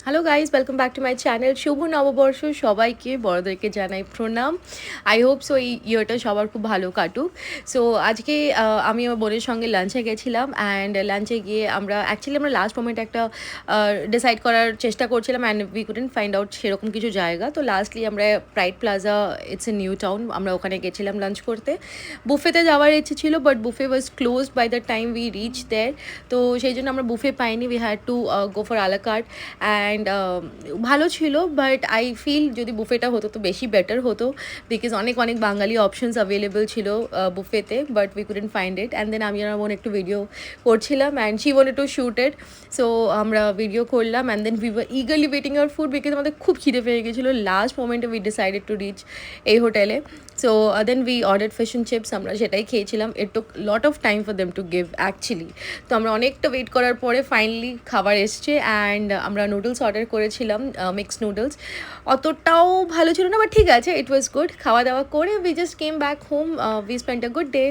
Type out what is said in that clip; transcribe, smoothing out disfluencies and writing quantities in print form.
Hello guys, welcome back to my channel. শুভ নববর্ষ সবাইকে, বড়োদেরকে জানাই প্রণাম। আই হোপ সো এই ইয়ারটা সবার খুব ভালো কাটুক। সো আজকে আমি আমার বোনের সঙ্গে লাঞ্চে গেছিলাম, অ্যান্ড লাঞ্চে গিয়ে আমরা লাস্ট মোমেন্টে একটা ডিসাইড করার চেষ্টা করছিলাম, and we couldn't find out সেরকম কিছু জায়গা। তো লাস্টলি আমরা Pride Plaza, it's a New Town, আমরা ওখানে গেছিলাম লাঞ্চ করতে। বুফেতে যাওয়ার ইচ্ছে ছিল, but buffet was closed by the time we reach there. তো সেই জন্য আমরা বুফে পাইনি, we had to go for a la carte. And ভালো ছিল, বাট আই ফিল যদি বুফেটা হতো তো বেশি বেটার হতো, বিকজ অনেক অনেক বাঙালি অপশনস অ্যাভেলেবল ছিল বুফেতে, but we couldn't find it. And then আমি আর বোন একটু ভিডিও করছিলাম, and she wanted to shoot it. So আমরা ভিডিও করলাম, and then we were eagerly waiting our food, because আমাদের খুব খিদে পেয়ে গেছিলো। লাস্ট মোমেন্টে উই ডিসাইডেড টু রিচ এই হোটেলে। So then we order fish and chips, আমরা সেটাই খেয়েছিলাম। It took lot of time for them to give actually. তো আমরা অনেকটা ওয়েট করার পরে ফাইনালি খাবার এসছে, অ্যান্ড আমরা নুডলস অর্ডার করেছিলাম, মিক্সড নুডলস। অতটাও ভালো ছিল না, বাট ঠিক আছে, ইট ওয়াজ গুড। খাওয়া দাওয়া করে we just came back home, we spent a good day.